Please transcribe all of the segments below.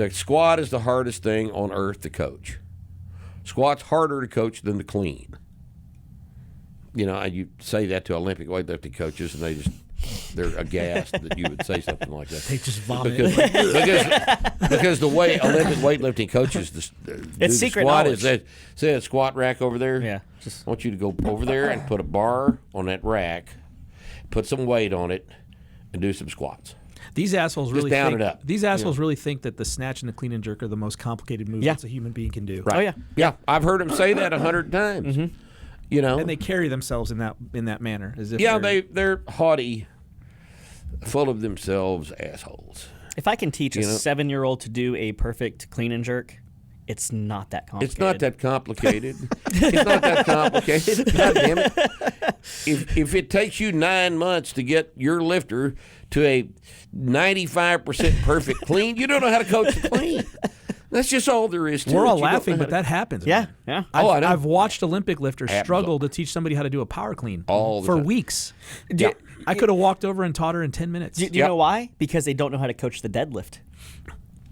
The squat is the hardest thing on earth to coach. Squat's harder to coach than the clean. You know, you say that to Olympic weightlifting coaches, and they're aghast that you would say something like that. They just vomit. Because the way Olympic weightlifting coaches the secret squat knowledge. is see that squat rack over there? Yeah. I want you to go over there and put a bar on that rack, put some weight on it, and do some squats. These assholes really down think, it up. These assholes really think that the snatch and the clean and jerk are the most complicated movements a human being can do. Right. Oh, yeah. Yeah, I've heard them say that 100 times. Mm-hmm. You know, And they carry themselves in that manner, as if they're haughty, full of themselves assholes. If I can teach a 7-year-old to do a perfect clean and jerk, it's not that complicated. It's not that complicated. It's not that complicated. God damn it. If it takes you 9 months to get your lifter to a 95% perfect clean, you don't know how to coach the clean. That's just all there is to it. We're all You don't laughing, know how but to- that happens. Yeah, man. yeah. I know. I've watched Olympic lifters struggle to teach somebody how to do a power clean All the for time. weeks. Yeah. I could have walked over and taught her in 10 minutes. Do you know why? Because they don't know how to coach the deadlift.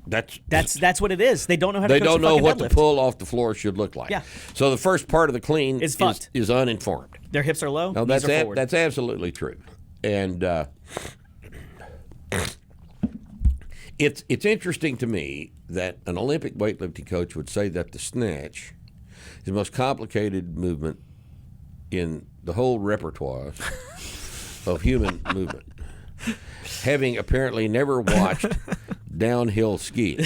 That's what it is. They don't know how to They coach don't the know fucking what deadlift. the pull off the floor should look like. Yeah. So the first part of the clean It's fucked. is uninformed. Their hips are low, No, knees that's are forward. that's absolutely true, and it's interesting to me that an Olympic weightlifting coach would say that the snatch is the most complicated movement in the whole repertoire of human movement, having apparently never watched downhill skiing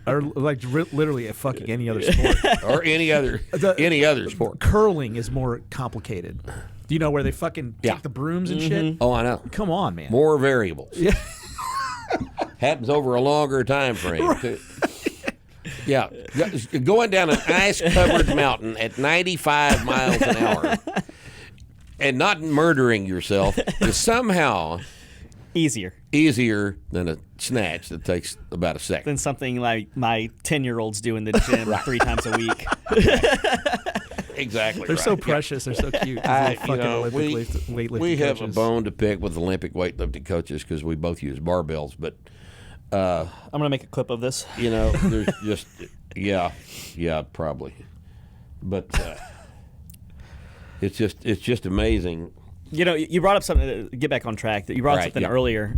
Or like literally fucking any other sport. or any other sport. Curling is more complicated. Do you know where they fucking Yeah. take the brooms and shit? Oh, I know. Come on, man. More variables. Yeah. Happens over a longer time frame, too. Yeah. Going down an ice-covered mountain at 95 miles an hour and not murdering yourself is somehow easier than a snatch that takes about a second. than something like my 10-year-olds do in the gym 3 times a week. Exactly. They're right. so precious. They're so cute. These little fucking Olympic weightlifting we have a coaches. bone to pick with Olympic weightlifting coaches because we both use barbells, but I'm going to make a clip of this. you know, there's just yeah, probably, but it's just amazing. You know, you brought up something, get back on track, that you brought up Right, something yeah. earlier.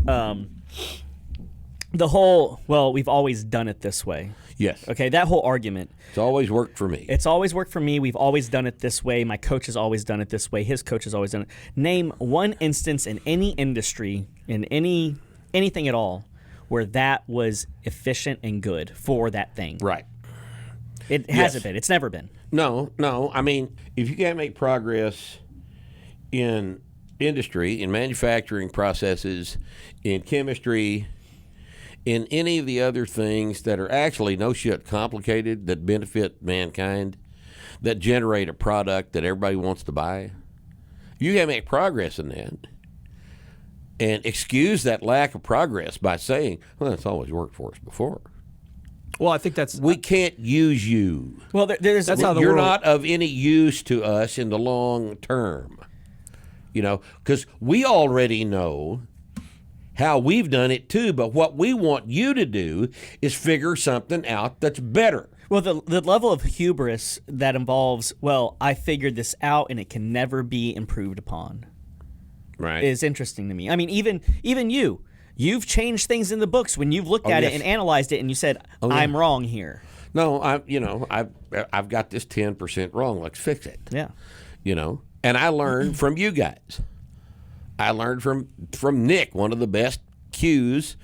The whole, we've always done it this way. Yes, Okay, that whole argument. it's always worked for me. It's always worked for me. We've always done it this way. My coach has always done it this way. His coach has always done it. Name one instance in any industry, in anything at all, where that was efficient and good for that thing. Right. It hasn't been. It's never been. No. I mean, if you can't make progress in industry, in manufacturing processes, in chemistry, in any of the other things that are actually no shit complicated, that benefit mankind, that generate a product that everybody wants to buy, you can't make progress in that. And excuse that lack of progress by saying, well, it's always worked for us before. Well, I think that's We can't use you. Well, there's That's how the You're world- not of any use to us in the long term. You know, because we already know how we've done it too, but what we want you to do is figure something out that's better. Well, the level of hubris that involves, I figured this out and it can never be improved upon, Right. is interesting to me. I mean, even you've changed things in the books when you've looked at yes. it and analyzed it, and you said, yeah. I'm wrong here. No, I've got this 10% wrong. Let's fix it. Yeah. You know, and I learned from you guys. I learned from Nick, one of the best cues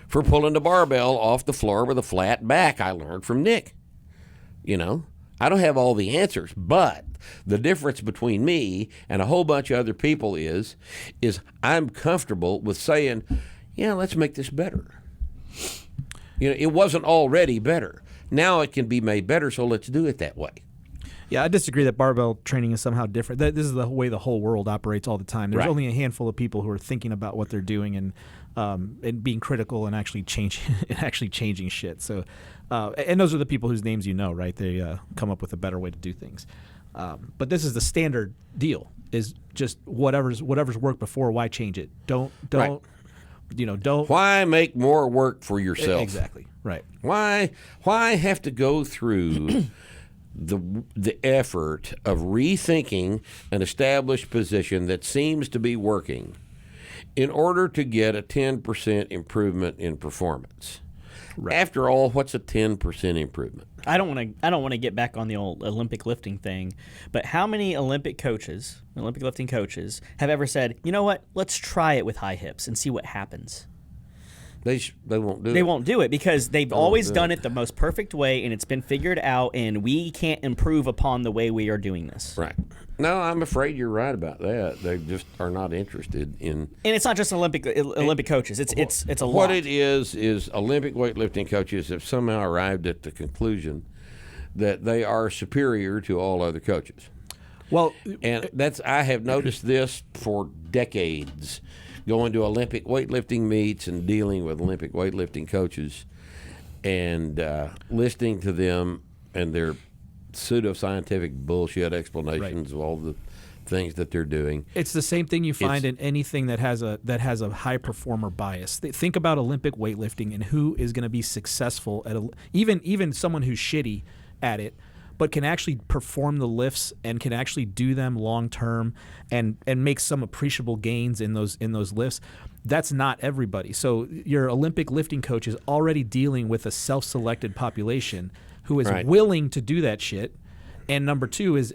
for pulling the barbell off the floor with a flat back. I learned from Nick. You know, I don't have all the answers, but the difference between me and a whole bunch of other people is I'm comfortable with saying, yeah, let's make this better. You know, it wasn't already better. Now it can be made better, so let's do it that way. Yeah, I disagree that barbell training is somehow different. This is the way the whole world operates all the time. There's Right. only a handful of people who are thinking about what they're doing and being critical and actually changing shit. So, and those are the people whose names you know, right? They come up with a better way to do things. But this is the standard deal: is just whatever's worked before. Why change it? Don't. Right. Don't. Why make more work for yourself? Exactly. Right. Why have to go through the effort of rethinking an established position that seems to be working in order to get a 10% improvement in performance? Right. After all, what's a 10% improvement? I don't want to get back on the old Olympic lifting thing, but how many Olympic lifting coaches have ever said, "You know what? Let's try it with high hips and see what happens." They won't do it. They won't do it because they've always done it the most perfect way, and it's been figured out, and we can't improve upon the way we are doing this. Right. No, I'm afraid you're right about that. They just are not interested in. And it's not just Olympic coaches. It's a lot. What it is Olympic weightlifting coaches have somehow arrived at the conclusion that they are superior to all other coaches. Well, and I have noticed this for decades, going to Olympic weightlifting meets and dealing with Olympic weightlifting coaches and listening to them and their pseudoscientific bullshit explanations of all the things that they're doing. It's the same thing you find in anything that has a high performer bias. Think about Olympic weightlifting and who is going to be successful at even someone who's shitty at it, but can actually perform the lifts and can actually do them long term and make some appreciable gains in those lifts. That's not everybody. So your Olympic lifting coach is already dealing with a self-selected population who is willing to do that shit. And number two is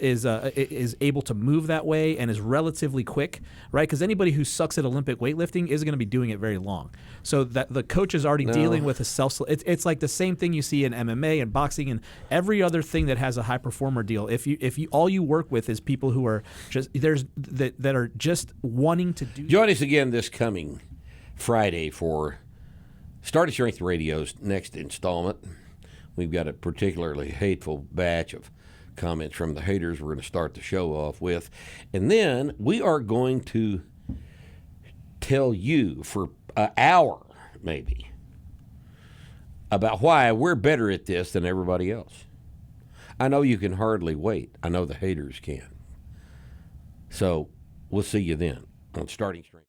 able to move that way and is relatively quick, right? Because anybody who sucks at Olympic weightlifting isn't going to be doing it very long. So that the coach is already dealing with a it's like the same thing you see in MMA and boxing and every other thing that has a high performer deal. If you all you work with is people who are just that are just wanting to do. Join us again this coming Friday for Started Strength Radio's next installment. We've got a particularly hateful batch of comments from the haters we're going to start the show off with. And then we are going to tell you for an hour, maybe, about why we're better at this than everybody else. I know you can hardly wait. I know the haters can. So we'll see you then on Starting Strength.